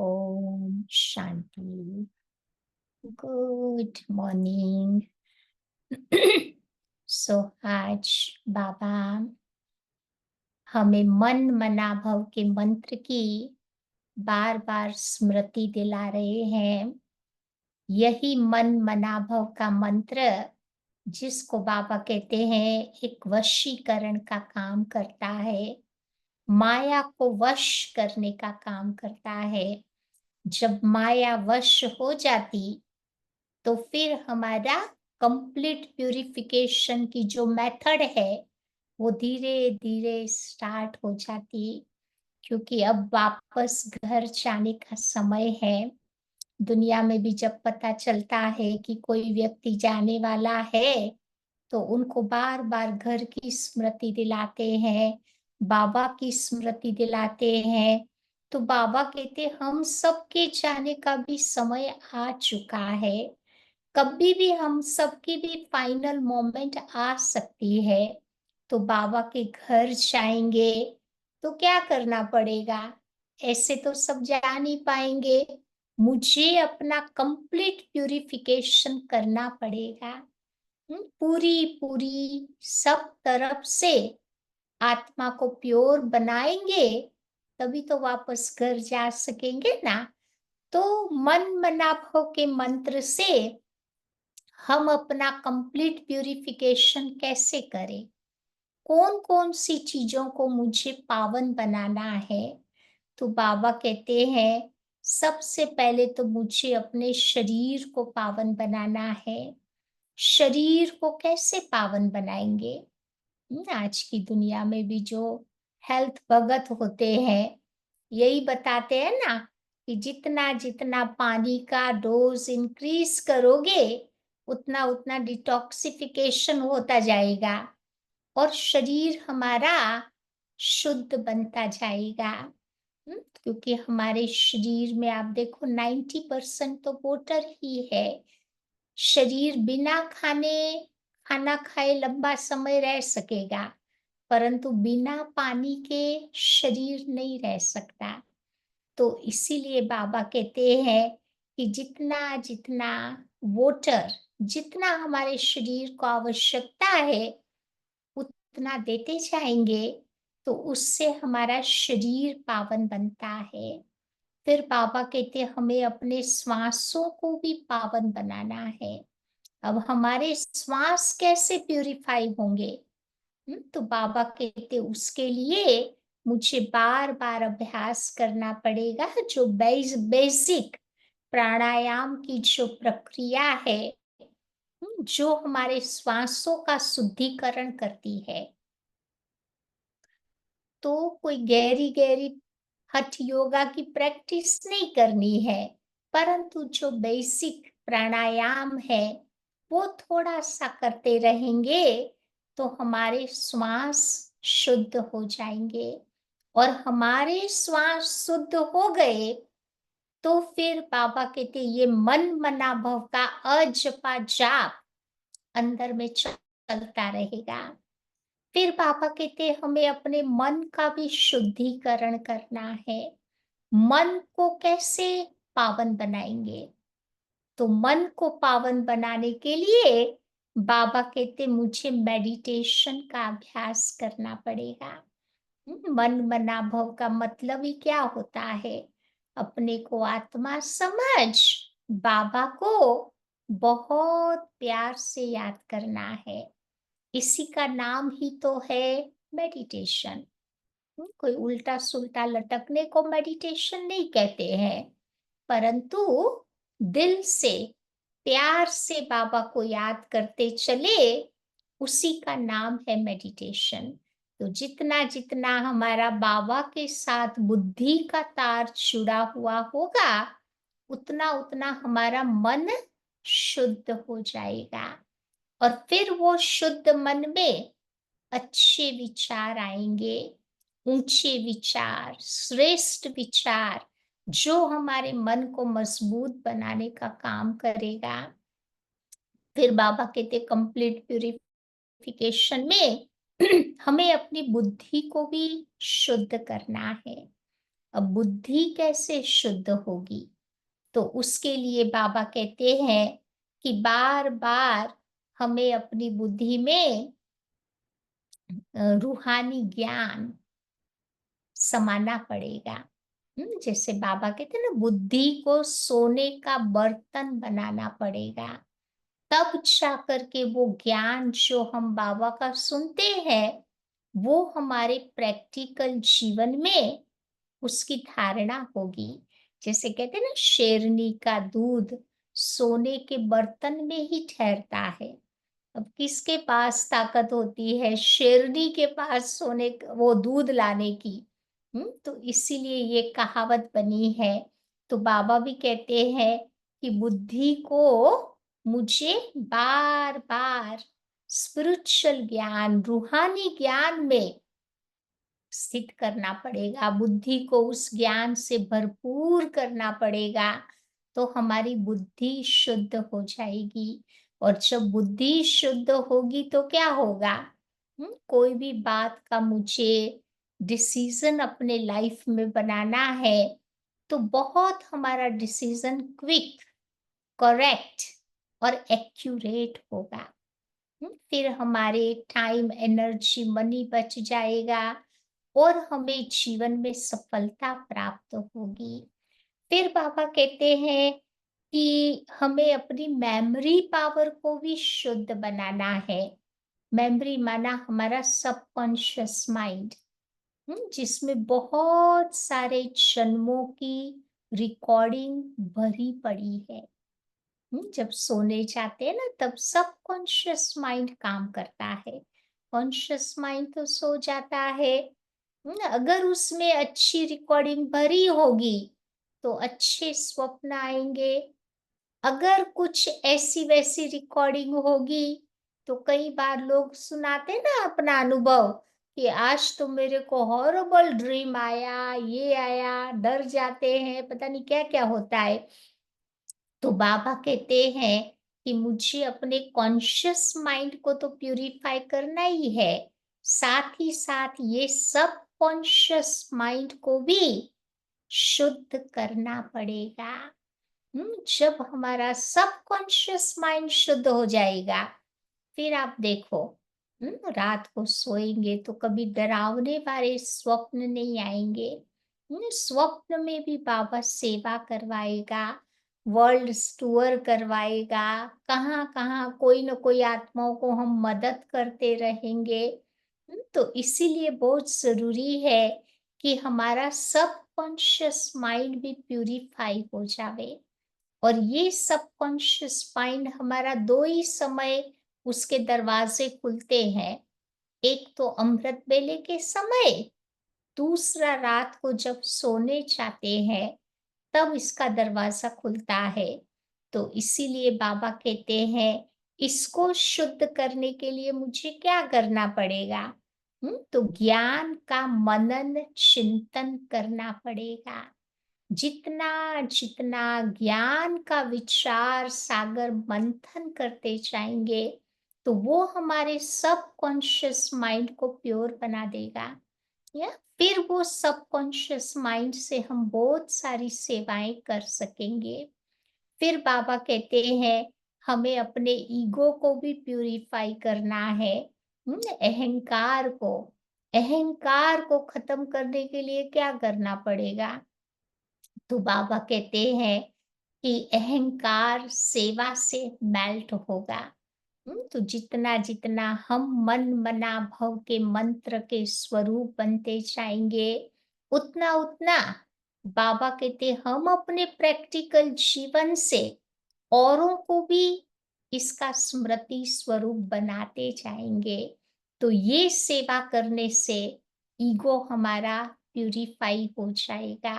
Om Shanti. Good morning. सो आज बाबा हमें मन मनाभव के मंत्र की बार बार स्मृति दिला रहे हैं। यही मन मनाभव का मंत्र जिसको बाबा कहते हैं एक वशीकरण का काम करता है, माया को वश करने का काम करता है। जब माया वश हो जाती तो फिर हमारा कंप्लीट प्यूरिफिकेशन की जो मेथड है वो धीरे धीरे स्टार्ट हो जाती, क्योंकि अब वापस घर जाने का समय है। दुनिया में भी जब पता चलता है कि कोई व्यक्ति जाने वाला है तो उनको बार बार घर की स्मृति दिलाते हैं, बाबा की स्मृति दिलाते हैं। तो बाबा कहते हम सबके जाने का भी समय आ चुका है। कभी भी हम सबकी भी फाइनल मोमेंट आ सकती है। तो बाबा के घर जाएंगे तो क्या करना पड़ेगा? ऐसे तो सब जा नहीं पाएंगे। मुझे अपना कंप्लीट प्यूरिफिकेशन करना पड़ेगा। पूरी पूरी सब तरफ से आत्मा को प्योर बनाएंगे, तभी तो वापस घर जा सकेंगे ना। तो मन मनाभव के मंत्र से हम अपना कंप्लीट प्यूरिफिकेशन कैसे करें? कौन-कौन सी चीज़ों को मुझे पावन बनाना है? तो बाबा कहते हैं, सबसे पहले तो मुझे अपने शरीर को पावन बनाना है। शरीर को कैसे पावन बनाएँगे? आज की दुनिया में भी जो हेल्थ भगत होते हैं, यही बताते हैं ना कि जितना-जितना पानी का डोज़ इंक्रीज़ करोगे, उतना-उतना डिटॉक्सिफ़िकेशन होता जाएगा और शरीर हमारा शुद्ध बनता जाएगा। क्योंकि हमारे शरीर में आप देखो 90% तो वाटर ही है। शरीर बिना खाना खाए लंबा समय रह सकेगा, परंतु बिना पानी के शरीर नहीं रह सकता। तो इसीलिए बाबा कहते हैं कि जितना जितना वाटर, जितना हमारे शरीर को आवश्यकता है उतना देते जाएंगे तो उससे हमारा शरीर पावन बनता है। फिर बाबा कहते हमें अपने श्वासों को भी पावन बनाना है। अब हमारे श्वास कैसे प्यूरिफाई होंगे? तो बाबा कहते उसके लिए मुझे बार बार अभ्यास करना पड़ेगा। जो बेसिक प्राणायाम की जो प्रक्रिया है, जो हमारे श्वासों का शुद्धिकरण करती है। तो कोई गहरी गहरी हठ योगा की प्रैक्टिस नहीं करनी है, परंतु जो बेसिक प्राणायाम है वो थोड़ा सा करते रहेंगे तो हमारे श्वास शुद्ध हो जाएंगे। और हमारे श्वास शुद्ध हो गए तो फिर बाबा कहते ये मन मनाभव का अजपा जाप अंदर में चलता रहेगा। फिर पापा कहते हैं हमें अपने मन का भी शुद्धिकरण करना है। मन को कैसे पावन बनाएंगे? तो मन को पावन बनाने के लिए बाबा कहते मुझे मेडिटेशन का अभ्यास करना पड़ेगा। मन मनाभव का मतलब ही क्या होता है? अपने को आत्मा समझ बाबा को बहुत प्यार से याद करना है। इसी का नाम ही तो है मेडिटेशन। कोई उल्टा सुल्टा लटकने को मेडिटेशन नहीं कहते हैं, परंतु दिल से प्यार से बाबा को याद करते चले, उसी का नाम है मेडिटेशन। तो जितना जितना हमारा बाबा के साथ बुद्धि का तार जुड़ा हुआ होगा, उतना उतना हमारा मन शुद्ध हो जाएगा। और फिर वो शुद्ध मन में अच्छे विचार आएंगे, ऊंचे विचार, श्रेष्ठ विचार, जो हमारे मन को मजबूत बनाने का काम करेगा। फिर बाबा कहते कंप्लीट प्यूरिफिकेशन में हमें अपनी बुद्धि को भी शुद्ध करना है। अब बुद्धि कैसे शुद्ध होगी? तो उसके लिए बाबा कहते हैं कि बार-बार हमें अपनी बुद्धि में रूहानी ज्ञान समाना पड़ेगा। जैसे बाबा कहते हैं ना, बुद्धि को सोने का बर्तन बनाना पड़ेगा। तब जा कर के वो ज्ञान जो हम बाबा का सुनते हैं, वो हमारे प्रैक्टिकल जीवन में उसकी धारणा होगी। जैसे कहते हैं ना, शेरनी का दूध सोने के बर्तन में ही ठहरता है। अब किसके पास ताकत होती है शेरनी के पास वो दूध लाने की? तो इसीलिए ये कहावत बनी है। तो बाबा भी कहते हैं कि बुद्धि को मुझे बार बार स्पिरिचुअल ज्ञान, रूहानी ज्ञान में स्थित करना पड़ेगा, बुद्धि को उस ज्ञान से भरपूर करना पड़ेगा, तो हमारी बुद्धि शुद्ध हो जाएगी। और जब बुद्धि शुद्ध होगी तो क्या होगा? कोई भी बात का मुझे डिसीजन अपने लाइफ में बनाना है, तो बहुत हमारा डिसीजन क्विक, करेक्ट और एक्यूरेट होगा। फिर हमारे टाइम, एनर्जी, मनी बच जाएगा और हमें जीवन में सफलता प्राप्त होगी। फिर बाबा कहते हैं कि हमें अपनी मेमोरी पावर को भी शुद्ध बनाना है। मेमोरी माना हमारा सबकॉन्शियस माइंड, जिसमें बहुत सारे जन्मों की रिकॉर्डिंग भरी पड़ी है। जब सोने जाते हैं ना, तब सबकॉन्शियस माइंड काम करता है। कॉन्शियस माइंड तो सो जाता है। अगर उसमें अच्छी रिकॉर्डिंग भरी होगी तो अच्छे स्वप्न आएंगे। अगर कुछ ऐसी वैसी रिकॉर्डिंग होगी तो कई बार लोग सुनाते ना अपना अनुभव कि आज तो मेरे को हॉरिबल ड्रीम आया, ये आया, डर जाते हैं, पता नहीं क्या क्या होता है। तो बाबा कहते हैं कि मुझे अपने कॉन्शियस माइंड को तो प्यूरिफाई करना ही है, साथ ही साथ ये सब कॉन्शियस माइंड को भी शुद्ध करना पड़ेगा। जब हमारा सबकॉन्शियस माइंड शुद्ध हो जाएगा, फिर आप देखो, रात को सोएंगे तो कभी डरावने वाले स्वप्न नहीं आएंगे। स्वप्न में भी बाबा सेवा करवाएगा, वर्ल्ड टूर करवाएगा, कहाँ कहाँ कोई न कोई आत्माओं को हम मदद करते रहेंगे। तो इसीलिए बहुत जरूरी है कि हमारा सबकॉन्शियस माइंड भी प्यूरिफाई हो जावे। और ये सबकॉन्शियस माइंड हमारा दो ही समय उसके दरवाजे खुलते हैं। एक तो अमृत वेले के समय, दूसरा रात को जब सोने जाते हैं तब इसका दरवाजा खुलता है। तो इसीलिए बाबा कहते हैं इसको शुद्ध करने के लिए मुझे क्या करना पड़ेगा? तो ज्ञान का मनन चिंतन करना पड़ेगा। जितना जितना ज्ञान का विचार सागर मंथन करते जाएंगे, तो वो हमारे सबकॉन्शियस माइंड को प्योर बना देगा। या फिर वो सबकॉन्शियस माइंड से हम बहुत सारी सेवाएं कर सकेंगे। फिर बाबा कहते हैं हमें अपने ईगो को भी प्यूरिफाई करना है। अहंकार को खत्म करने के लिए क्या करना पड़ेगा? तो बाबा कहते हैं कि अहंकार सेवा से मेल्ट होगा। तो जितना जितना हम मन मना भव के मंत्र के स्वरूप बनते जाएंगे, उतना उतना बाबा कहते हम अपने प्रैक्टिकल जीवन से औरों को भी इसका स्मृति स्वरूप बनाते जाएंगे। तो ये सेवा करने से ईगो हमारा प्यूरिफाई हो जाएगा।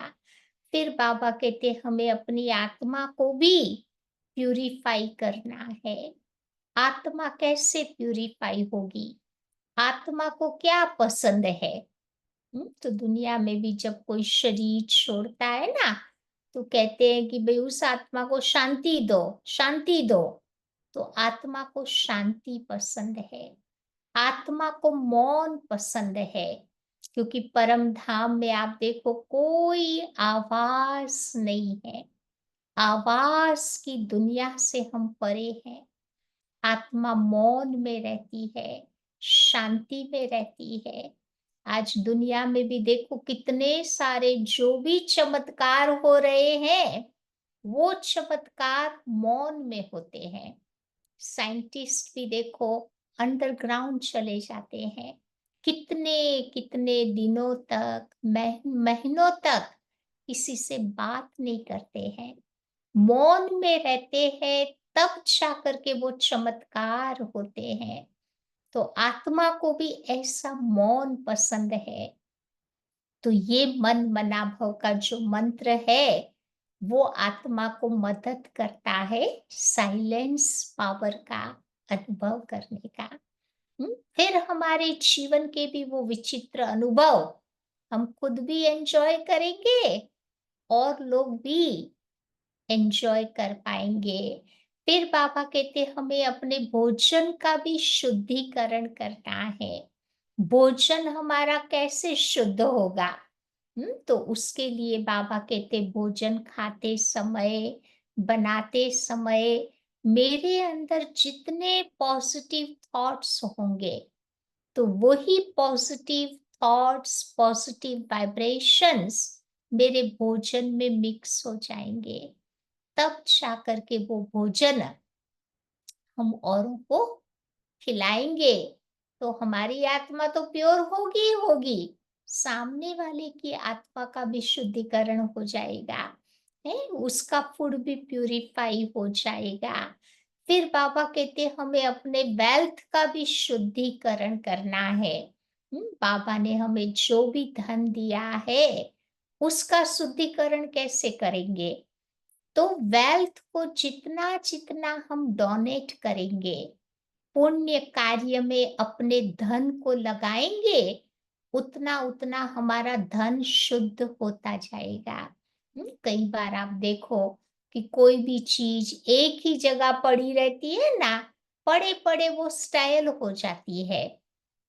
फिर बाबा कहते हमें अपनी आत्मा को भी प्यूरिफाई करना है। आत्मा कैसे प्यूरिफाई होगी? आत्मा को क्या पसंद है? तो दुनिया में भी जब कोई शरीर छोड़ता है ना, तो कहते हैं कि भाई उस आत्मा को शांति दो, शांति दो। तो आत्मा को शांति पसंद है, आत्मा को मौन पसंद है। क्योंकि परम धाम में आप देखो कोई आवाज़ नहीं है। आवाज़ की दुनिया से हम परे हैं। आत्मा मौन में रहती है, शांति में रहती है। आज दुनिया में भी देखो कितने सारे जो भी चमत्कार हो रहे हैं, वो चमत्कार मौन में होते हैं। साइंटिस्ट भी देखो अंडरग्राउंड चले जाते हैं। कितने-कितने दिनों तक, महीनों तक किसी से बात नहीं करते हैं। मौन में रहते हैं, तब जाकर के वो चमत्कार होते हैं। तो आत्मा को भी ऐसा मौन पसंद है। तो ये मन मनाभव का जो मंत्र है, वो आत्मा को मदद करता है साइलेंस पावर का अनुभव करने का। फिर हमारे जीवन के भी वो विचित्र अनुभव हम खुद भी एंजॉय करेंगे और लोग भी एन्जॉय कर पाएँगे। फिर बाबा कहते हमें अपने भोजन का भी शुद्धिकरण करना है। भोजन हमारा कैसे शुद्ध होगा? तो उसके लिए बाबा कहते भोजन खाते समय, बनाते समय मेरे अंदर जितने पॉजिटिव थॉट्स होंगे, तो वही पॉजिटिव थॉट्स, पॉजिटिव वाइब्रेशंस मेरे भोजन में मिक्स हो जाएँगे। तब जाकर के वो भोजन हम औरों को खिलाएँगे, तो हमारी आत्मा तो प्योर होगी ही होगी, सामने वाले की आत्मा का भी शुद्धिकरण हो जाएगा, है? उसका फूड भी प्यूरिफाई हो जाएगा। फिर बाबा कहते हमें अपने वेल्थ का भी शुद्धिकरण करना है। बाबा ने हमें जो भी धन दिया है, उसका शुद्धिकरण कैसे करेंगे? तो वेल्थ को जितना-जितना हम डोनेट करेंगे, पुण्य कार्य में अपने धन को लगाएँगे, उतना-उतना हमारा धन शुद्ध होता जाएगा। कई बार आप देखो कि कोई भी चीज़ एक ही जगह पड़ी रहती है ना, पड़े-पड़े वो स्टाइल हो जाती है।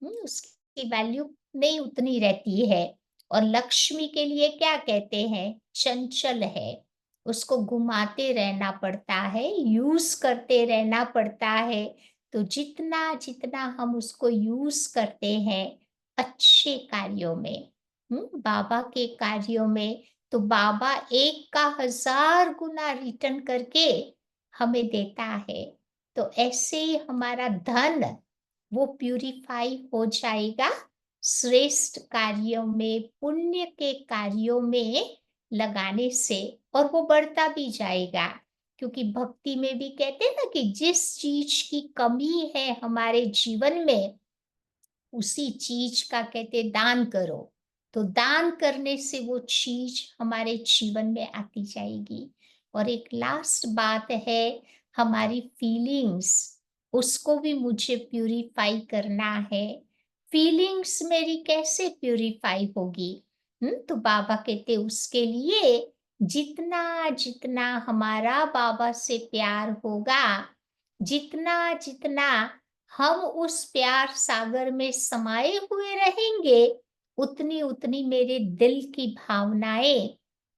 उसकी वैल्यू नहीं उतनी रहती है और लक्ष्मी के लिए क्या कहते हैं? चंचल है। उसको घुमाते रहना पड़ता है, यूज़ करते रहना पड़ता है। तो जितना-जितना हम उसको यूज़ करते हैं अच्छे कार्यों में, बाबा के कार्यों में, तो बाबा एक का 1000 गुना रिटर्न करके हमें देता है। तो ऐसे ही हमारा धन वो प्यूरिफाई हो जाएगा श्रेष्ठ कार्यों में, पुण्य के कार्यों में लगाने से और वो बढ़ता भी जाएगा। क्योंकि भक्ति में भी कहते हैं ना कि जिस चीज की कमी है हमारे जीवन में, उसी चीज का कहते दान करो। तो दान करने से वो चीज हमारे जीवन में आती जाएगी। और एक लास्ट बात है, हमारी फीलिंग्स, उसको भी मुझे प्यूरिफाई करना है। फीलिंग्स मेरी कैसे प्यूरिफाई होगी? तो बाबा कहते उसके लिए जितना जितना हमारा बाबा से प्यार होगा, जितना जितना हम उस प्यार सागर में समाये हुए रहेंगे, उतनी उतनी मेरे दिल की भावनाएं,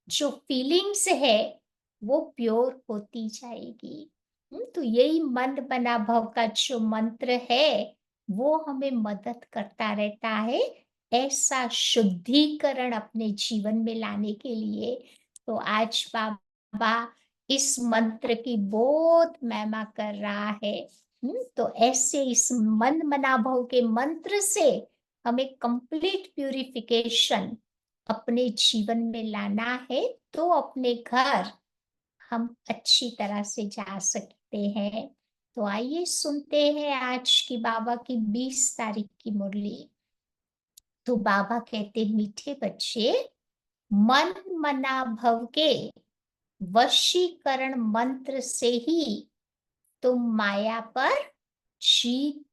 जो फीलिंग्स है, वो प्योर होती जाएगी। तो यही मन बना भव का जो मंत्र है, वो हमें मदद करता रहता है ऐसा शुद्धिकरण अपने जीवन में लाने के लिए। तो आज बाबा इस मंत्र की बहुत महिमा कर रहा है। तो ऐसे इस मन मना भव के मंत्र से हमें कंप्लीट प्यूरिफिकेशन अपने जीवन में लाना है, तो अपने घर हम अच्छी तरह से जा सकते हैं। तो आइए सुनते हैं आज की बाबा की 20 तारीख की मुरली। तो बाबा कहते मीठे बच्चे, मन मना भव के वशीकरण मंत्र से ही तुम माया पर जीत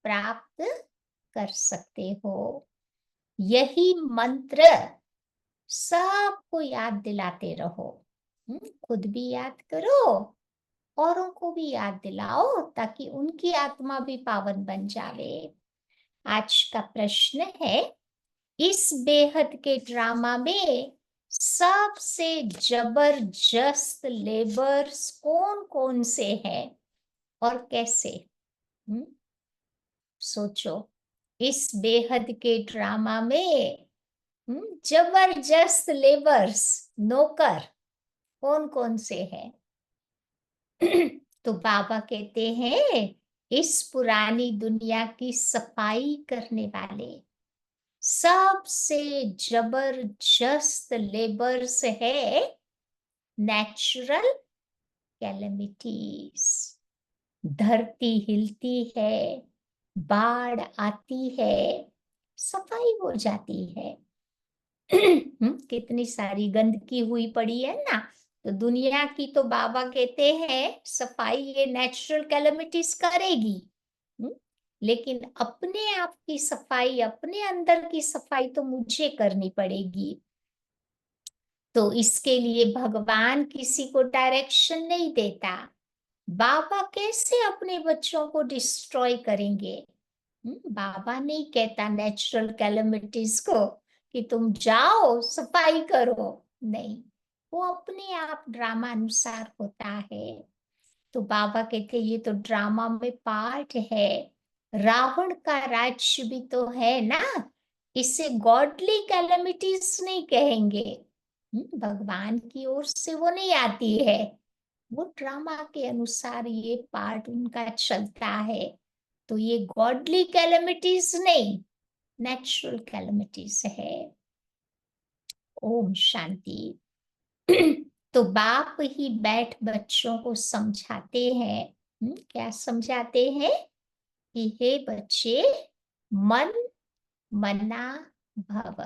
प्राप्त कर सकते हो। यही मंत्र सबको याद दिलाते रहो। खुद भी याद करो, औरों को भी याद दिलाओ, ताकि उनकी आत्मा भी पावन बन जावे। आज का प्रश्न है, इस बेहद के ड्रामा में सबसे जबरदस्त लेबर्स कौन कौन से हैं और कैसे? हम्म, सोचो, इस बेहद के ड्रामा में जबरदस्त लेबर्स, नौकर कौन कौन से हैं? तो बाबा कहते हैं, इस पुरानी दुनिया की सफाई करने वाले सबसे जबरदस्त लेबर्स है नेचुरल कैलेमिटीज। धरती हिलती है, बाढ़ आती है, सफाई हो जाती है। कितनी सारी गंदगी हुई पड़ी है ना, तो दुनिया की तो बाबा कहते हैं सफाई ये नेचुरल कैलेमिटीज करेगी। हम्म, लेकिन अपने आप की सफाई, अपने अंदर की सफाई तो मुझे करनी पड़ेगी। तो इसके लिए भगवान किसी को डायरेक्शन नहीं देता। बाबा कैसे अपने बच्चों को डिस्ट्रॉय करेंगे? बाबा नहीं कहता नेचुरल कैलेमिटीज को कि तुम जाओ सफाई करो। नहीं, वो अपने आप ड्रामा अनुसार होता है। तो बाबा कहते ये तो ड्रामा में पार्ट है। रावण का राज्य भी तो है ना, इसे गॉडली कैलेमिटीज नहीं कहेंगे। भगवान की ओर से वो नहीं आती है, वो ड्रामा के अनुसार ये पार्ट उनका चलता है। तो ये गॉडली कैलेमिटीज नहीं, नेचुरल कैलेमिटीज है। ओम शांति। तो बाप ही बैठ बच्चों को समझाते हैं। क्या समझाते हैं? कि हे बच्चे, मन मना भव।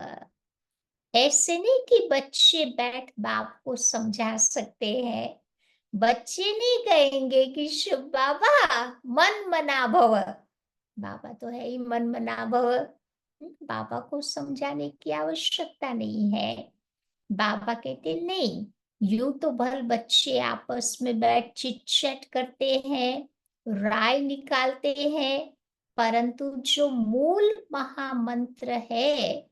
ऐसे नहीं कि बच्चे बैठ बाप को समझा सकते हैं। बच्चे नहीं कहेंगे कि शिव बाबा मन मना भव। बाबा तो है ही मन मना भव। बाबा को समझाने की आवश्यकता नहीं है। बाबा कहते नहीं, यूं तो भल बच्चे आपस में बैठ चिट चैट करते हैं, राय निकालते हैं, परंतु जो मूल महामंत्र है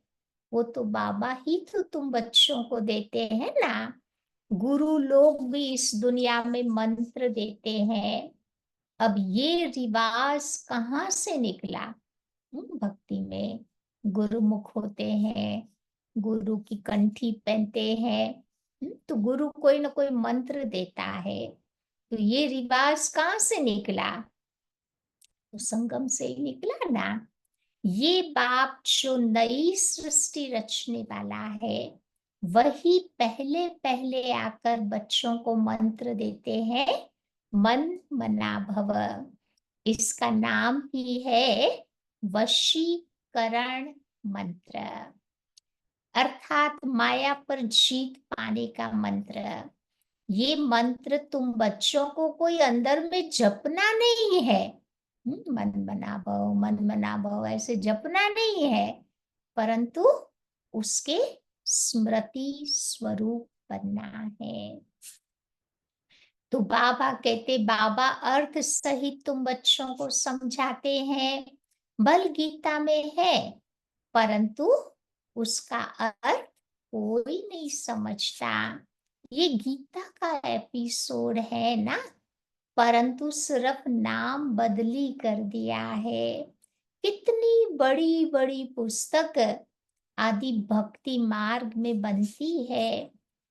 वो तो बाबा ही तो तुम बच्चों को देते हैं ना। गुरु लोग भी इस दुनिया में मंत्र देते हैं। अब ये रिवाज कहाँ से निकला? भक्ति में गुरुमुख होते हैं, गुरु की कंठी पहनते हैं। तो गुरु कोई ना कोई मंत्र देता है। तो ये रिवाज कहाँ से निकला? तो संगम से ही निकला ना। ये बाप जो नई सृष्टि रचने वाला है, वही पहले पहले आकर बच्चों को मंत्र देते हैं, मन मना भव। इसका नाम ही है वशीकरण मंत्र, अर्थात माया पर जीत पाने का मंत्र। ये मंत्र तुम बच्चों को कोई अंदर में जपना नहीं है। मन मना भव ऐसे जपना नहीं है, परंतु उसके स्मृति स्वरूप बनना है। तो बाबा कहते, बाबा अर्थ सहित तुम बच्चों को समझाते हैं, बल गीता में है, परंतु उसका अर्थ कोई नहीं समझता। ये गीता का एपिसोड है ना, परंतु सिर्फ नाम बदली कर दिया है। कितनी बड़ी बड़ी पुस्तक आदि भक्ति मार्ग में बनती है,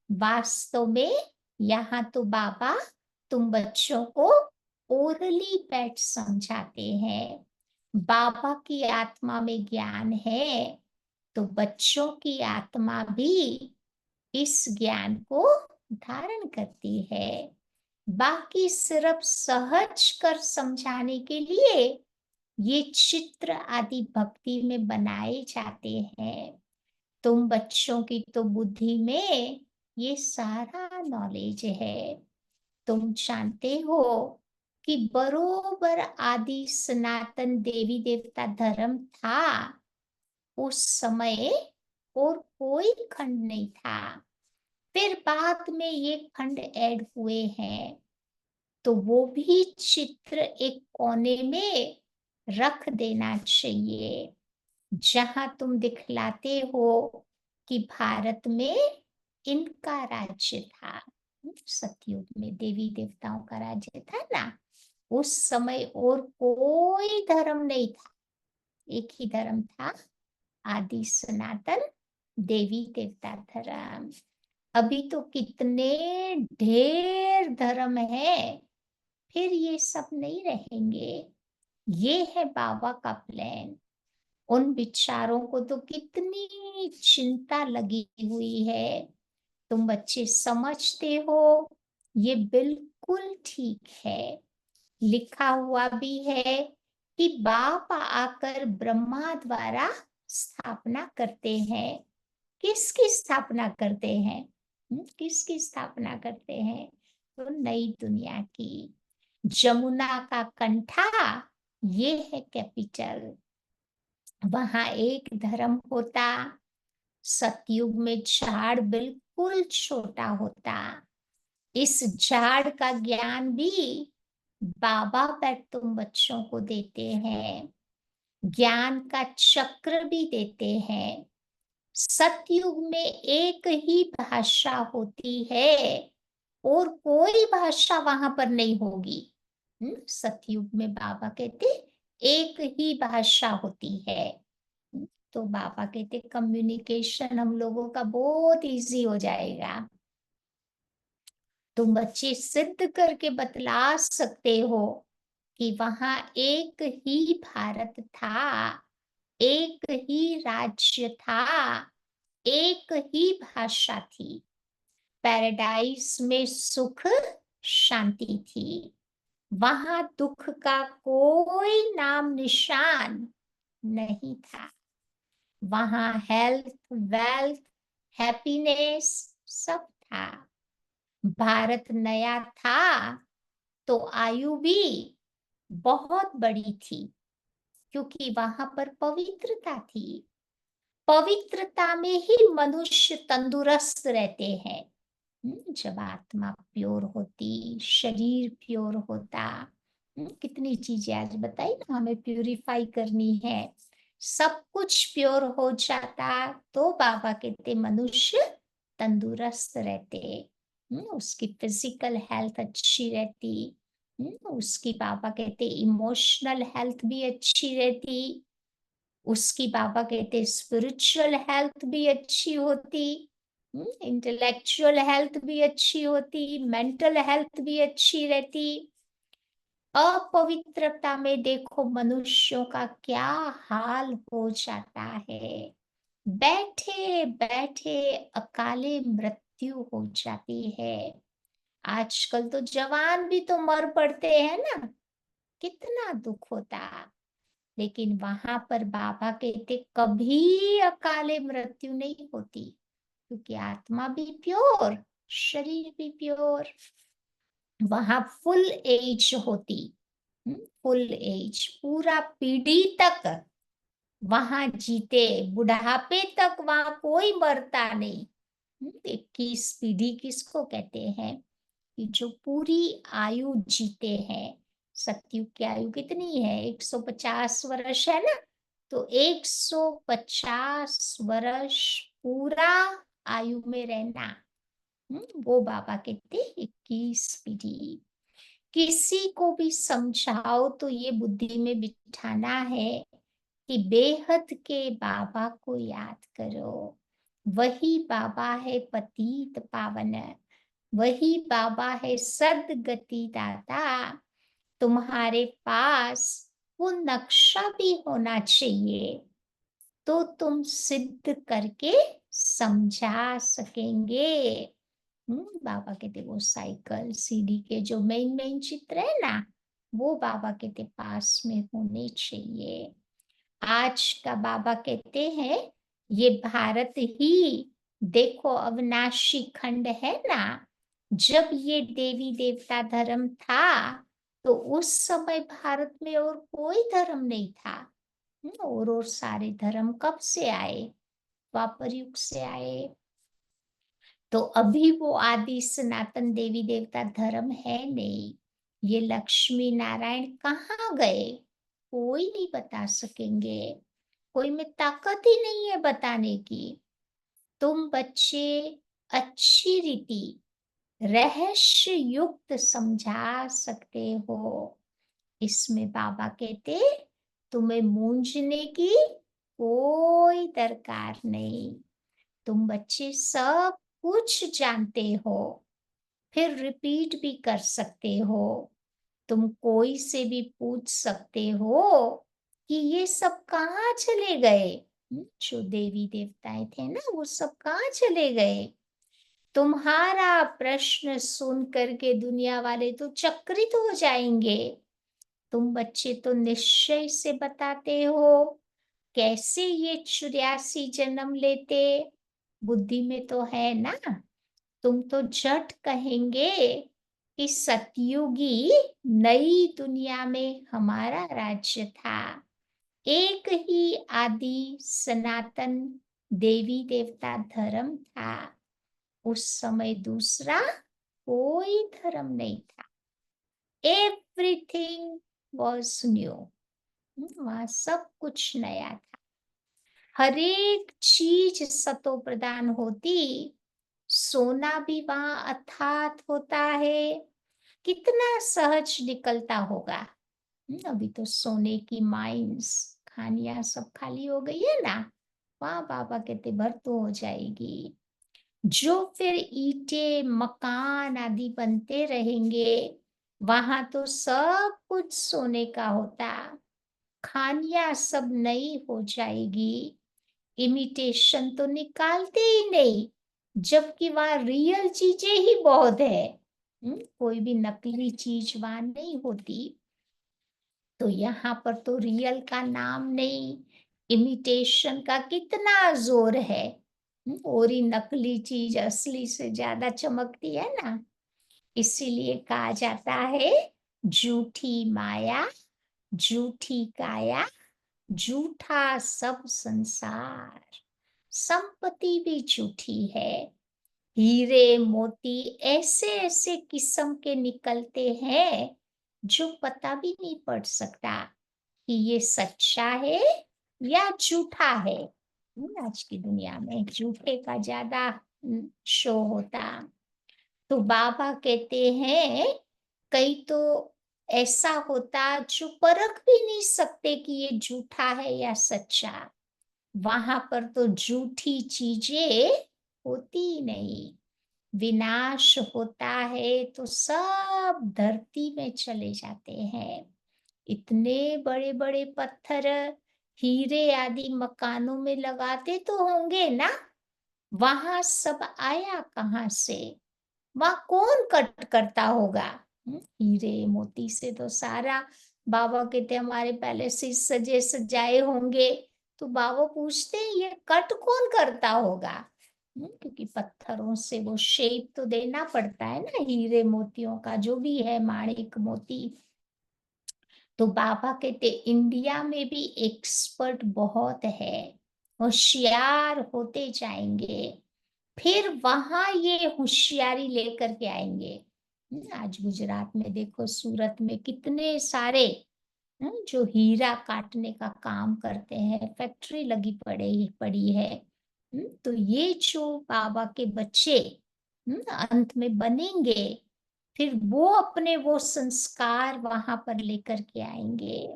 वास्तव में यहाँ तो बाबा तुम बच्चों को ओरली बैठ समझाते हैं। बाबा की आत्मा में ज्ञान है, तो बच्चों की आत्मा भी इस ज्ञान को धारण करती है। बाकी सिर्फ सहज कर समझाने के लिए ये चित्र आदि भक्ति में बनाए जाते हैं। तुम बच्चों की तो बुद्धि में ये सारा नॉलेज है। तुम जानते हो कि बरोबर आदि सनातन देवी देवता धर्म था उस समय, और कोई खंड नहीं था। फिर बाद में ये खंड ऐड हुए हैं, तो वो भी चित्र एक कोने में रख देना चाहिए। जहां तुम दिखलाते हो कि भारत में इनका राज्य था। सतयुग में देवी देवताओं का राज्य था ना, उस समय और कोई धर्म नहीं था, एक ही धर्म था, आदि सनातन देवी देवता धर्म। अभी तो कितने ढेर धर्म है, फिर ये सब नहीं रहेंगे। ये है बाबा का प्लान। उन विचारों को तो कितनी चिंता लगी हुई है। तुम बच्चे समझते हो, ये बिल्कुल ठीक है। लिखा हुआ भी है कि बाप आकर ब्रह्मा द्वारा स्थापना करते हैं। किसकी स्थापना करते हैं? किसकी स्थापना करते हैं? तो नई दुनिया की। जमुना का कंठा, ये है कैपिटल। वहां एक धर्म होता। सतयुग में झाड़ बिल्कुल छोटा होता। इस झाड़ का ज्ञान भी बाबा पर तुम बच्चों को देते हैं। ज्ञान का चक्र भी देते हैं। सतयुग में एक ही भाषा होती है और कोई भाषा वहां पर नहीं होगी। सतयुग में बाबा कहते एक ही भाषा होती है। तो बाबा कहते कम्युनिकेशन हम लोगों का बहुत इजी हो जाएगा। तुम बच्चे सिद्ध करके बतला सकते हो कि वहां एक ही भारत था, एक ही राज्य था, एक ही भाषा थी। पैराडाइस में सुख शांति थी। वहां दुख का कोई नाम निशान नहीं था। वहां हेल्थ, वेल्थ, हैप्पीनेस सब था। भारत नया था तो आयु भी बहुत बड़ी थी, क्योंकि वहां पर पवित्रता थी। पवित्रता में ही मनुष्य तंदुरुस्त रहते हैं। जब आत्मा प्योर होती, शरीर प्योर होता। कितनी चीजें आज बताई ना हमें प्यूरिफाई करनी है। सब कुछ प्योर हो जाता तो बाबा कहते मनुष्य तंदुरुस्त रहते। उसकी फिजिकल हेल्थ अच्छी रहती। उसकी बाबा कहते इमोशनल हेल्थ भी अच्छी रहती। उसकी बाबा कहते स्पिरिचुअल हेल्थ भी अच्छी होती। इंटेलेक्चुअल हेल्थ भी अच्छी होती। मेंटल हेल्थ भी अच्छी रहती। अपवित्रता में देखो मनुष्यों का क्या हाल हो जाता है। बैठे बैठे अकाले मृत्यु हो जाती है। आजकल तो जवान भी तो मर पड़ते हैं ना, कितना दुख होता। लेकिन वहां पर बाबा कहते कभी अकाले मृत्यु नहीं होती, क्योंकि आत्मा भी प्योर, शरीर भी प्योर। वहां फुल एज होती। फुल एज पूरा पीढ़ी तक वहां जीते, बुढ़ापे तक वहां कोई मरता नहीं। 21 पीढ़ी किसको कहते हैं? कि जो पूरी आयु जीते हैं। सतयुग की आयु कितनी है? 150 वर्ष है ना। तो 150 वर्ष पूरा आयु में रहना। वो बाबा कहते 21 पीढ़ी। किसी को भी समझाओ तो ये बुद्धि में बिठाना है कि बेहद के बाबा को याद करो। वही बाबा है पतित पावन। वही बाबा है सदगति दाता। तुम्हारे पास वो नक्शा भी होना चाहिए, तो तुम सिद्ध करके समझा सकेंगे। बाबा कहते वो साइकिल सीडी के जो मेन मेन चित्र है ना, वो बाबा कहते पास में होने चाहिए। आज का बाबा कहते हैं ये भारत ही देखो अविनाशी खंड है ना। जब ये देवी देवता धर्म था तो उस समय भारत में और कोई धर्म नहीं था। और सारे धर्म कब से आए? द्वापर युग से आए। तो अभी वो आदि सनातन देवी देवता धर्म है नहीं। ये लक्ष्मी नारायण कहाँ गए? कोई नहीं बता सकेंगे। कोई में ताकत ही नहीं है बताने की। तुम बच्चे अच्छी रीति रहस्य युक्त समझा सकते हो। इसमें बाबा कहते तुम्हें मूंझने की कोई दरकार नहीं। तुम बच्चे सब कुछ जानते हो, फिर रिपीट भी कर सकते हो। तुम कोई से भी पूछ सकते हो कि ये सब कहाँ चले गए। जो देवी देवताएं थे ना, वो सब कहाँ चले गए। तुम्हारा प्रश्न सुन करके दुनिया वाले तो चकित हो जाएंगे। तुम बच्चे तो निश्चय से बताते हो कैसे ये 84 जन्म लेते। बुद्धि में तो है ना। तुम तो झट कहेंगे कि सतयुगी नई दुनिया में हमारा राज्य था। एक ही आदि सनातन देवी देवता धर्म था। उस समय दूसरा कोई धर्म नहीं था। Everything was new. वहां सब कुछ नया था। हर एक चीज सतो प्रधान होती। सोना भी वहां अथात होता है। कितना सहज निकलता होगा। अभी तो सोने की माइंस खानियां सब खाली हो गई है ना। वहां बाबा कहते भर तो हो जाएगी। जो फिर ईंटें मकान आदि बनते रहेंगे, वहां तो सब कुछ सोने का होता। खानियां सब नई हो जाएगी। इमिटेशन तो निकालते ही नहीं, जबकि वहां रियल चीजें ही बहुत है। कोई भी नकली चीज वहां नहीं होती। तो यहाँ पर तो रियल का नाम नहीं, इमिटेशन का कितना जोर है। और ही नकली चीज असली से ज्यादा चमकती है ना। इसीलिए कहा जाता है झूठी माया, झूठी काया, झूठा सब संसार। संपत्ति भी झूठी है। हीरे मोती ऐसे ऐसे किस्म के निकलते हैं जो पता भी नहीं पड़ सकता कि ये सच्चा है या झूठा है। आज की दुनिया में झूठे का ज्यादा शो होता। तो बाबा कहते हैं कई तो ऐसा होता जो परख भी नहीं सकते कि ये झूठा है या सच्चा। वहां पर तो झूठी चीजें होती ही नहीं। विनाश होता है तो सब धरती में चले जाते हैं। इतने बड़े बड़े पत्थर हीरे आदि मकानों में लगाते तो होंगे ना। वहां सब आया कहाँ से। वहां कौन कट करता होगा। हीरे मोती से तो सारा बाबा कहते हमारे पैलेसेस सजे सजाए होंगे। तो बाबा पूछते हैं ये कट कौन करता होगा। क्योंकि पत्थरों से वो शेप तो देना पड़ता है ना, हीरे मोतियों का जो भी है माणिक मोती। तो बाबा कहते इंडिया में भी एक्सपर्ट बहुत है, होशियार होते जाएंगे। फिर वहां ये होशियारी लेकर के आएंगे। आज गुजरात में देखो, सूरत में कितने सारे जो हीरा काटने का काम करते हैं, फैक्ट्री लगी पड़ी है। तो ये जो बाबा के बच्चे अंत में बनेंगे, फिर वो अपने वो संस्कार वहां पर लेकर के आएंगे।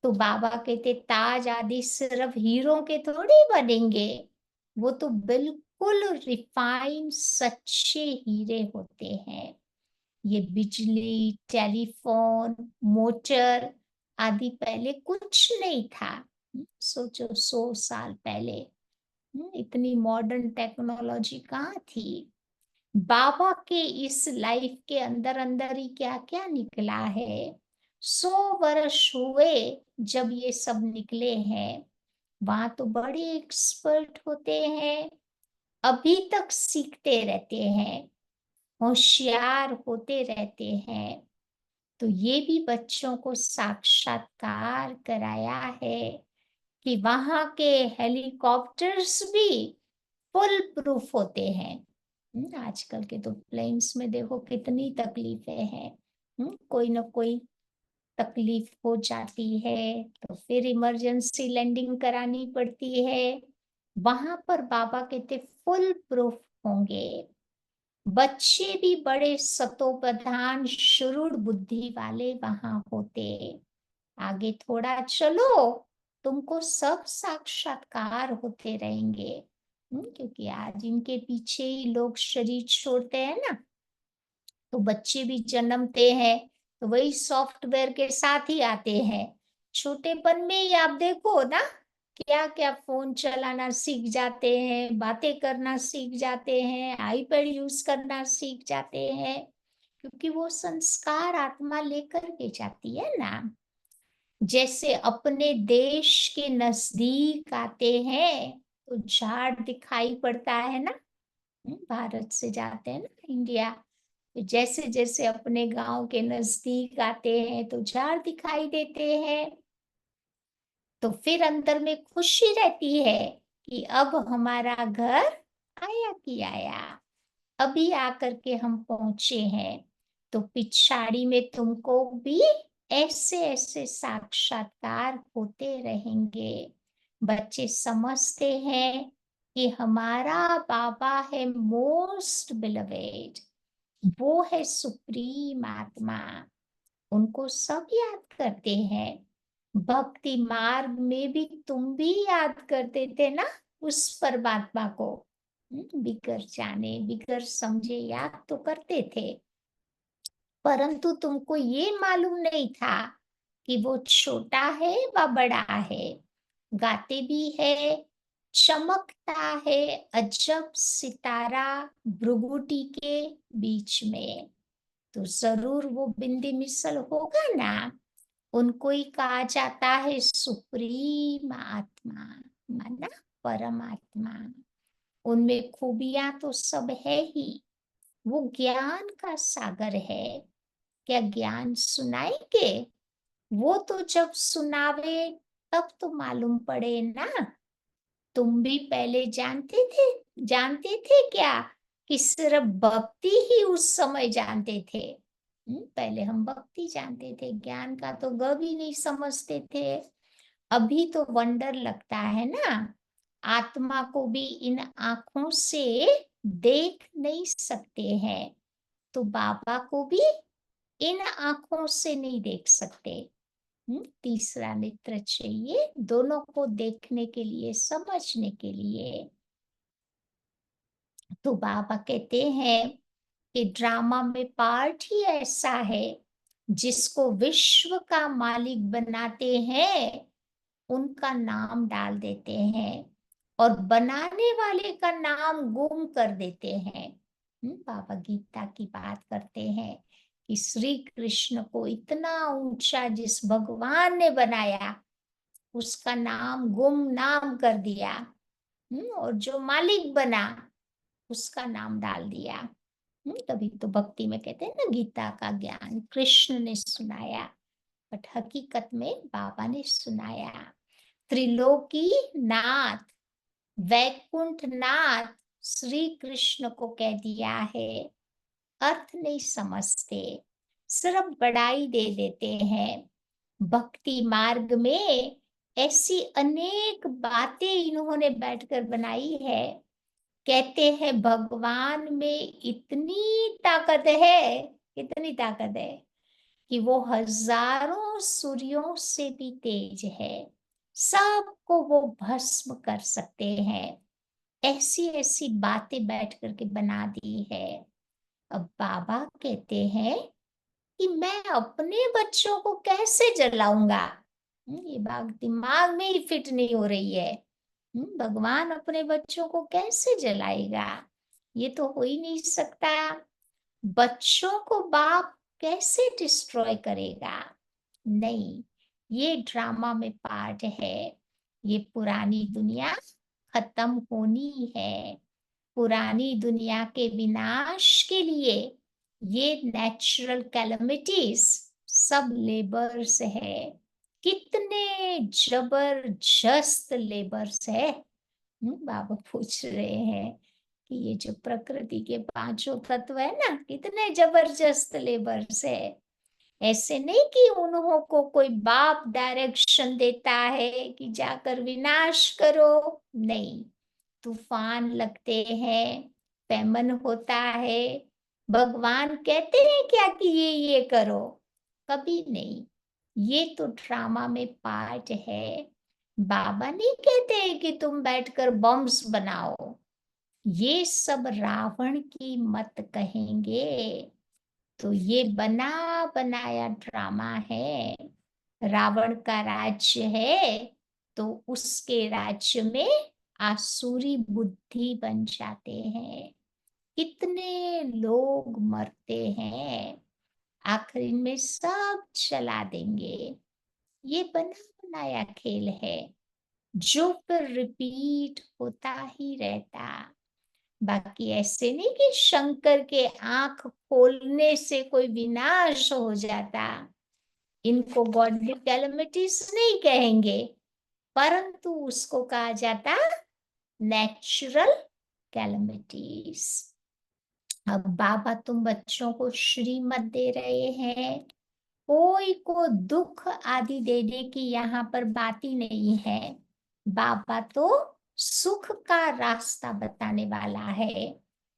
तो बाबा कहते ताज आदि सिर्फ हीरों के थोड़ी बनेंगे। वो तो बिल्कुल रिफाइन सच्चे हीरे होते हैं। ये बिजली, टेलीफोन, मोटर आदि पहले कुछ नहीं था। सोचो 100 साल पहले इतनी मॉडर्न टेक्नोलॉजी कहाँ थी। बाबा के इस लाइफ के अंदर अंदर ही क्या क्या निकला है। 100 वर्ष हुए जब ये सब निकले हैं। वहां तो बड़े एक्सपर्ट होते हैं, अभी तक सीखते रहते हैं, होशियार होते रहते हैं। तो ये भी बच्चों को साक्षात्कार कराया है कि वहां के हेलीकॉप्टर्स भी फुल प्रूफ होते हैं। आजकल के तो प्लेन्स में देखो कितनी तकलीफें हैं। कोई ना कोई तकलीफ हो जाती है तो फिर इमरजेंसी लैंडिंग करानी पड़ती है। वहां पर बाबा कहते फुल प्रूफ होंगे। बच्चे भी बड़े सतोप्रधान शुरूर बुद्धि वाले वहां होते। आगे थोड़ा चलो, तुमको सब साक्षात्कार होते रहेंगे। क्योंकि आज इनके पीछे ही लोग शरीर छोड़ते हैं ना, तो बच्चे भी जन्मते हैं तो वही सॉफ्टवेयर के साथ ही आते हैं। छोटेपन में ही आप देखो ना, क्या क्या फोन चलाना सीख जाते हैं, बातें करना सीख जाते हैं, आईपैड यूज करना सीख जाते हैं, क्योंकि वो संस्कार आत्मा लेकर के जाती है ना। जैसे अपने देश के नजदीक आते हैं तो झाड़ दिखाई पड़ता है ना। भारत से जाते हैं ना इंडिया, तो जैसे जैसे अपने गांव के नजदीक आते हैं तो झाड़ दिखाई देते हैं। तो फिर अंदर में खुशी रहती है कि अब हमारा घर आया कि आया, अभी आकर के हम पहुंचे हैं। तो पिछाड़ी में तुमको भी ऐसे ऐसे साक्षात्कार होते रहेंगे। बच्चे समझते हैं कि हमारा बाबा है मोस्ट बिलवेड, वो है सुप्रीम आत्मा, उनको सब याद करते हैं। भक्ति मार्ग में भी तुम भी याद करते थे ना उस परमात्मा को। बिगर जाने बिगर समझे याद तो करते थे, परंतु तुमको ये मालूम नहीं था कि वो छोटा है व बड़ा है। गाते भी है, चमकता है अजब सितारा भ्रुगुटी के बीच में। तो जरूर वो बिंदी मिसल होगा ना, उनको ही कहा जाता है सुप्रीम आत्मा, माना परमात्मा। उनमें खूबियां तो सब है ही, वो ज्ञान का सागर है। क्या ज्ञान सुनाएंगे? वो तो जब सुनावे तब तो मालूम पड़े ना। तुम भी पहले जानते थे क्या कि सिर्फ भक्ति ही उस समय जानते थे? पहले हम भक्ति जानते थे, ज्ञान का तो ग भी नहीं समझते थे। अभी तो वंडर लगता है ना, आत्मा को भी इन आंखों से देख नहीं सकते हैं, तो बाबा को भी इन आंखों से नहीं देख सकते। तीसरा नेत्र चाहिए दोनों को देखने के लिए, समझने के लिए। तो बाबा कहते हैं कि ड्रामा में पार्ट ही ऐसा है, जिसको विश्व का मालिक बनाते हैं उनका नाम डाल देते हैं और बनाने वाले का नाम गुम कर देते हैं। बाबा गीता की बात करते हैं कि श्री कृष्ण को इतना ऊंचा जिस भगवान ने बनाया उसका नाम गुम नाम कर दिया। और जो मालिक बना उसका नाम डाल दिया। तभी तो भक्ति में कहते हैं ना, गीता का ज्ञान कृष्ण ने सुनाया, बट हकीकत में बाबा ने सुनाया। त्रिलोकी नाथ, वैकुंठ नाथ श्री कृष्ण को कह दिया है। अर्थ नहीं समझते, सिर्फ बड़ाई दे देते हैं। भक्ति मार्ग में ऐसी अनेक बातें इन्होंने बैठकर बनाई है। कहते हैं भगवान में इतनी ताकत है, इतनी ताकत है कि वो हजारों सूर्यों से भी तेज है, सबको वो भस्म कर सकते हैं। ऐसी ऐसी बातें बैठ करके बना दी है। अब बाबा कहते हैं कि मैं अपने बच्चों को कैसे जलाऊंगा? ये बात दिमाग में ही फिट नहीं हो रही है। भगवान अपने बच्चों को कैसे जलाएगा? ये तो हो ही नहीं सकता। बच्चों को बाप कैसे डिस्ट्रॉय करेगा? नहीं, ये ड्रामा में पार्ट है। ये पुरानी दुनिया खत्म होनी है। पुरानी दुनिया के विनाश के लिए ये नेचुरल कैलमिटीज सब लेबर्स है। कितने जबरदस्त लेबर्स है। बाबा पूछ रहे हैं कि ये जो प्रकृति के पांचों तत्व है ना, कितने जबरदस्त लेबर्स है। ऐसे नहीं कि उन्हों को कोई बाप डायरेक्शन देता है कि जाकर विनाश करो, नहीं। तूफान लगते हैं, पैमन होता है, भगवान कहते हैं क्या कि ये करो? कभी नहीं। ये तो ड्रामा में पार्ट है। बाबा नहीं कहते हैं कि तुम बैठकर बम्स बनाओ। ये सब रावण की मत कहेंगे। तो ये बना बनाया ड्रामा है। रावण का राज्य है, तो उसके राज्य में आसुरी बुद्धि बन जाते हैं। कितने लोग मरते हैं, आखिर में सब चला देंगे। ये बना बनाया खेल है, जो फिर रिपीट होता ही रहता। बाकी ऐसे नहीं कि शंकर के आंख खोलने से कोई विनाश हो जाता। इनको गॉडली कैलेमिटीज नहीं कहेंगे, परंतु उसको कहा जाता नेचुरल कैलेमिटीज। अब बाबा तुम बच्चों को श्रीमत दे रहे हैं, कोई को दुख आदि देने की यहाँ पर बात ही नहीं है। बाबा तो सुख का रास्ता बताने वाला है।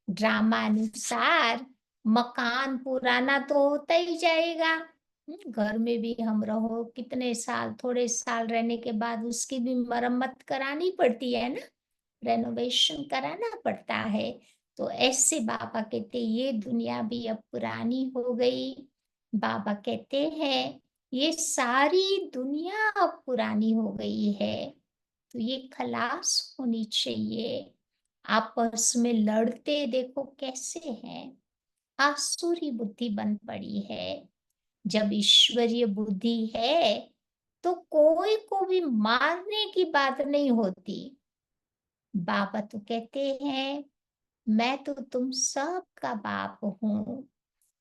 ड्रामा अनुसार मकान पुराना तो होता ही जाएगा। घर में भी हम रहो कितने साल, थोड़े साल रहने के बाद उसकी भी मरम्मत करानी पड़ती है ना, रेनोवेशन कराना पड़ता है। तो ऐसे बाबा कहते ये दुनिया भी अब पुरानी हो गई। बाबा कहते हैं ये सारी दुनिया अब पुरानी हो गई है, तो ये खलास होनी चाहिए। आपस में लड़ते देखो कैसे हैं, आसुरी बुद्धि बन पड़ी है। जब ईश्वरीय बुद्धि है तो कोई को भी मारने की बात नहीं होती। बाबा तो कहते हैं मैं तो तुम सब का बाप हूँ,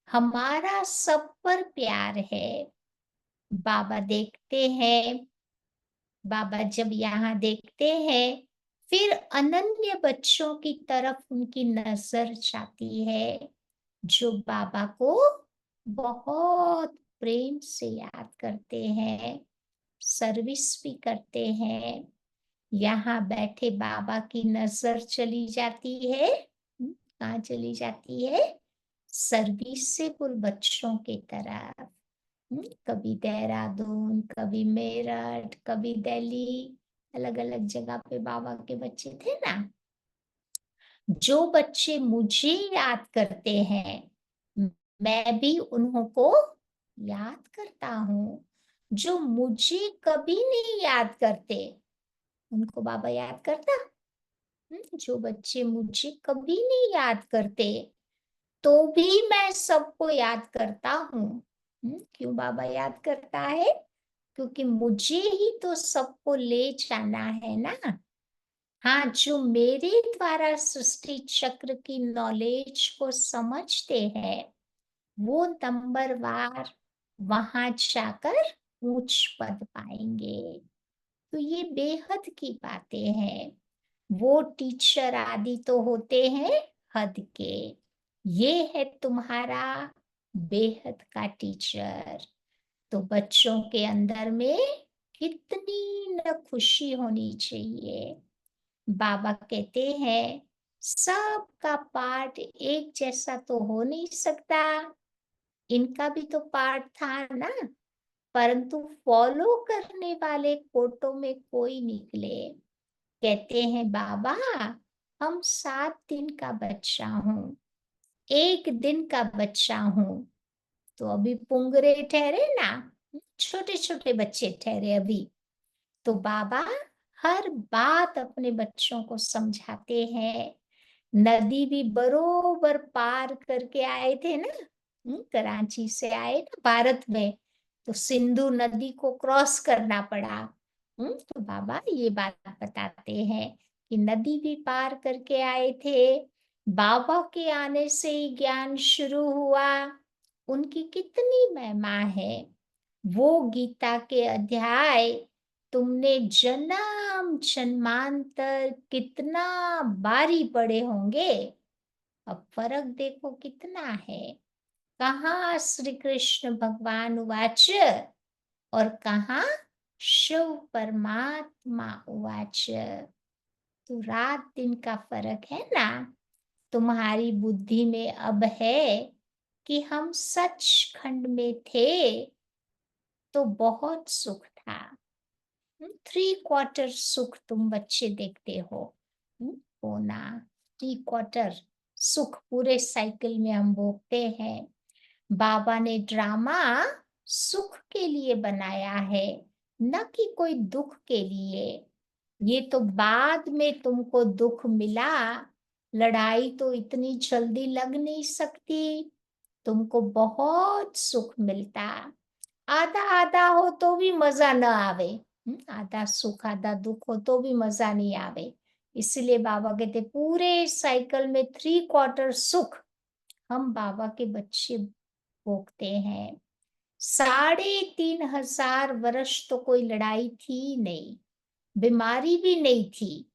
हमारा सब पर प्यार है। बाबा देखते हैं, बाबा जब यहाँ देखते हैं, फिर अनन्य बच्चों की तरफ उनकी नजर जाती है, जो बाबा को बहुत प्रेम से याद करते हैं, सर्विस भी करते हैं। यहाँ बैठे बाबा की नजर चली जाती है, कहाँ चली जाती है? सर्विसेबल बच्चों की तरफ। कभी देहरादून, कभी मेरठ, कभी दिल्ली, अलग अलग जगह पे बाबा के बच्चे थे ना। जो बच्चे मुझे याद करते हैं, मैं भी उन्हों को याद करता हूँ। जो मुझे कभी नहीं याद करते, उनको बाबा याद करता। जो बच्चे मुझे कभी नहीं याद करते, तो भी मैं सबको याद करता हूँ। क्यों बाबा याद करता है? क्योंकि मुझे ही तो सबको ले जाना है ना। हाँ, जो मेरे द्वारा सृष्टि चक्र की नॉलेज को समझते हैं, वो नंबरवार वहां जाकर उच्च पद पाएंगे। तो ये बेहद की बातें हैं। वो टीचर आदि तो होते हैं हद के, ये है तुम्हारा बेहद का टीचर। तो बच्चों के अंदर में कितनी न खुशी होनी चाहिए। बाबा कहते हैं सबका पार्ट एक जैसा तो हो नहीं सकता, इनका भी तो पार्ट था ना, परंतु फॉलो करने वाले कोटों में कोई निकले। कहते हैं बाबा हम 7 दिन का बच्चा हूँ, 1 दिन का बच्चा हूँ, तो अभी पुंगरे ठहरे ना, छोटे छोटे बच्चे ठहरे अभी। तो बाबा हर बात अपने बच्चों को समझाते हैं। नदी भी बरोबर पार करके आए थे ना, कराची से आए ना भारत में, तो सिंधु नदी को क्रॉस करना पड़ा। तो बाबा ये बात बताते हैं कि नदी भी पार करके आए थे। बाबा के आने से ही ज्ञान शुरू हुआ। उनकी कितनी महिमा है। वो गीता के अध्याय तुमने जन्म जन्मांतर कितना बारी पढ़े होंगे। अब फर्क देखो कितना है। कहाँ श्री कृष्ण भगवान उवाच और कहाँ शिव परमात्मा उवाच। तो रात दिन का फर्क है ना। तुम्हारी बुद्धि में अब है कि हम सचखंड में थे तो बहुत सुख था। थ्री क्वार्टर सुख तुम बच्चे देखते हो। होना थ्री क्वार्टर सुख पूरे साइकिल में हम भोगते हैं। बाबा ने ड्रामा सुख के लिए बनाया है, न कि कोई दुख के लिए। ये तो बाद में तुमको दुख मिला, लड़ाई तो इतनी जल्दी लग नहीं सकती। तुमको बहुत सुख मिलता, आधा आधा हो तो भी मजा न आवे। आधा सुख आधा दुख हो तो भी मजा नहीं आवे। इसलिए बाबा कहते पूरे साइकिल में थ्री क्वार्टर सुख हम बाबा के बच्चे भोगते हैं। 3,500 वर्ष तो कोई लड़ाई थी नहीं, बीमारी भी नहीं थी।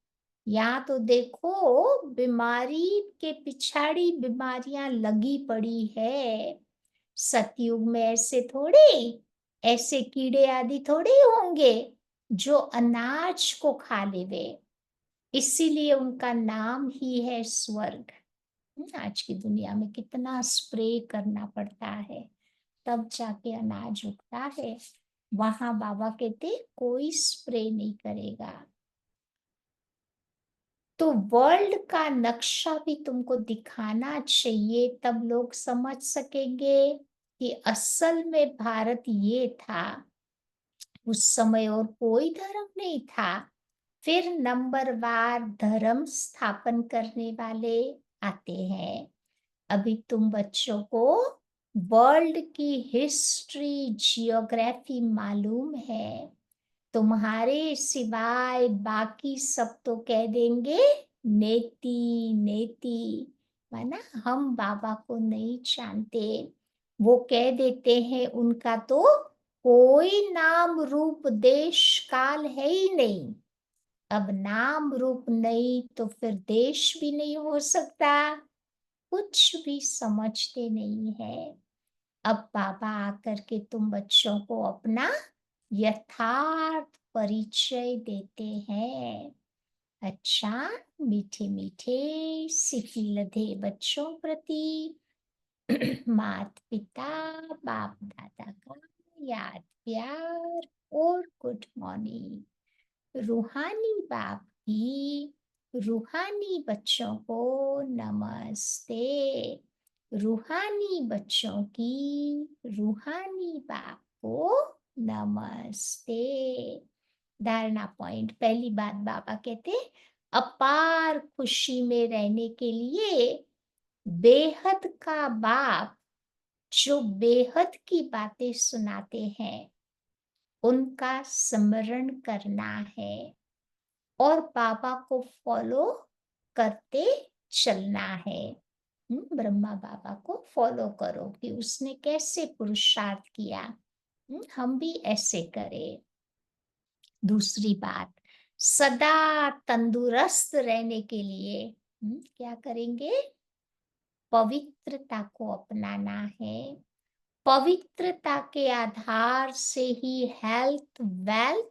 यहाँ तो देखो बीमारी के पिछाड़ी बीमारियां लगी पड़ी है। सतयुग में ऐसे थोड़े, ऐसे कीड़े आदि थोड़े ही होंगे जो अनाज को खा लेवे। इसीलिए उनका नाम ही है स्वर्ग। आज की दुनिया में कितना स्प्रे करना पड़ता है तब जाके अनाज उगता है। वहां बाबा कहते कोई स्प्रे नहीं करेगा। तो वर्ल्ड का नक्शा भी तुमको दिखाना चाहिए, तब लोग समझ सकेंगे कि असल में भारत ये था। उस समय और कोई धर्म नहीं था। फिर नंबरवार धर्म स्थापन करने वाले आते हैं। अभी तुम बच्चों को वर्ल्ड की हिस्ट्री जियोग्राफी मालूम है। तुम्हारे सिवाय बाकी सब तो कह देंगे नेति नेति, माना हम बाबा को नहीं जानते। वो कह देते हैं उनका तो कोई नाम रूप देश काल है ही नहीं। अब नाम रूप नहीं तो फिर देश भी नहीं हो सकता। कुछ भी समझते नहीं है। अब बाबा आकर के तुम बच्चों को अपना यथार्थ परिचय देते हैं। अच्छा, मीठे मीठे सिकी लधे बच्चों प्रति माता पिता बाप दादा का याद प्यार और गुड मॉर्निंग। रूहानी बाप की रूहानी बच्चों को नमस्ते। रूहानी बच्चों की रूहानी बाप को नमस्ते। धारणा पॉइंट, पहली बात बाबा कहते अपार खुशी में रहने के लिए बेहद का बाप जो बेहद की बातें सुनाते हैं उनका स्मरण करना है और बाबा को फॉलो करते चलना है। ब्रह्मा बाबा को फॉलो करो कि उसने कैसे पुरुषार्थ किया, हम भी ऐसे करें। दूसरी बात, सदा तंदुरुस्त रहने के लिए क्या करेंगे, पवित्रता को अपनाना है। पवित्रता के आधार से ही हेल्थ वेल्थ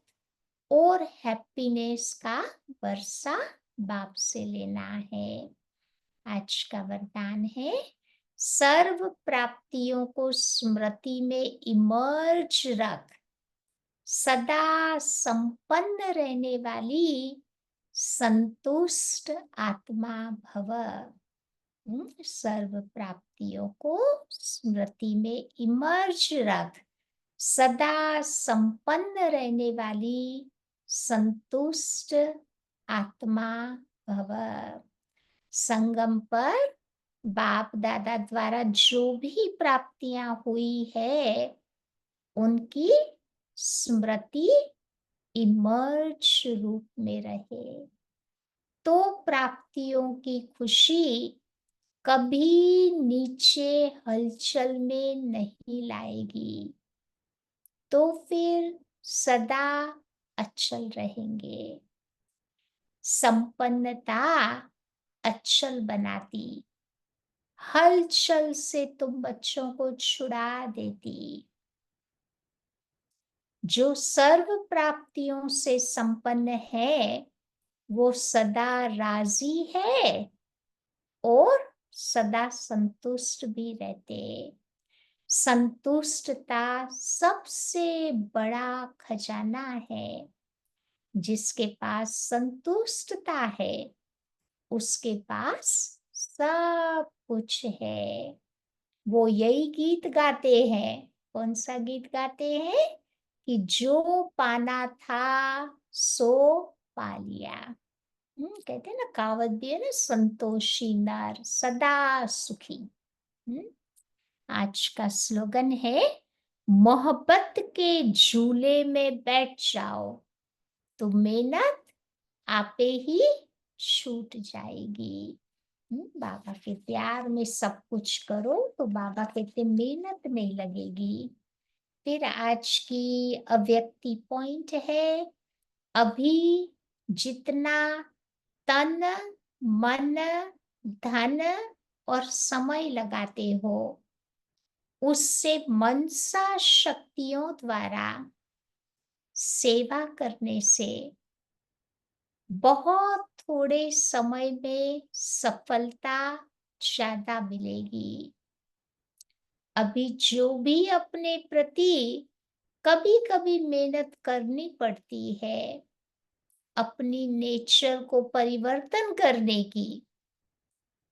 और हैप्पीनेस का वर्षा बाप से लेना है। आज का वरदान है सर्व प्राप्तियों को स्मृति में इमर्ज रख, सदा संपन्न रहने वाली संतुष्ट आत्मा भव। सर्व प्राप्तियों को स्मृति में इमर्ज रख, सदा संपन्न रहने वाली संतुष्ट आत्मा भव। संगम पर बाप दादा द्वारा जो भी प्राप्तियां हुई है उनकी स्मृति इमर्ज रूप में रहे तो प्राप्तियों की खुशी कभी नीचे हलचल में नहीं लाएगी, तो फिर सदा अचल रहेंगे। संपन्नता अचल बनाती, हलचल से तुम बच्चों को छुड़ा देती। जो सर्व प्राप्तियों से संपन्न है, वो सदा राजी है और सदा संतुष्ट भी रहते। संतुष्टता सबसे बड़ा खजाना है। जिसके पास संतुष्टता है, उसके पास सब कुछ है। वो यही गीत गाते हैं। कौन सा गीत गाते हैं? कि जो पाना था सो पा लिया। कहते हैं ना, कहावत भी है ना, संतोषी नर सदा सुखी। हम्म, आज का स्लोगन है, मोहब्बत के झूले में बैठ जाओ तो मेहनत आपे ही छूट जाएगी। बाबा के प्यार में सब कुछ करो तो बाबा कहते मेहनत नहीं लगेगी। फिर आज की अव्यक्ति पॉइंट है, अभी जितना तन, मन, धन और समय लगाते हो, उससे मनसा शक्तियों द्वारा सेवा करने से बहुत थोड़े समय में सफलता ज्यादा मिलेगी। अभी जो भी अपने प्रति कभी-कभी मेहनत करनी पड़ती है, अपनी नेचर को परिवर्तन करने की,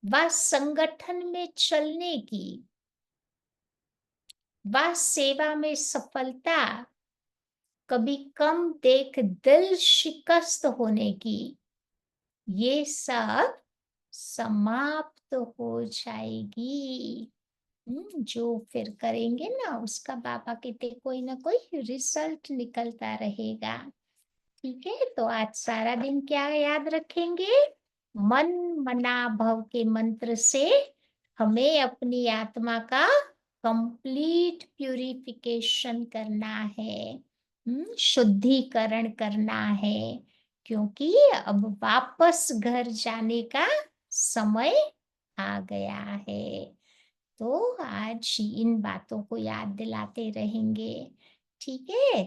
व संगठन में चलने की, व सेवा में सफलता, कभी कम देख दिल शिकस्त होने की, ये सब समाप्त हो जाएगी। जो फिर करेंगे ना, उसका बाबा कहते कोई ना कोई रिजल्ट निकलता रहेगा। ठीक है, तो आज सारा दिन क्या याद रखेंगे? मन मना भव के मंत्र से हमें अपनी आत्मा का कंप्लीट प्यूरिफिकेशन करना है। शुद्धिकरण करना है, क्योंकि अब वापस घर जाने का समय आ गया है। तो आज इन बातों को याद दिलाते रहेंगे। ठीक है।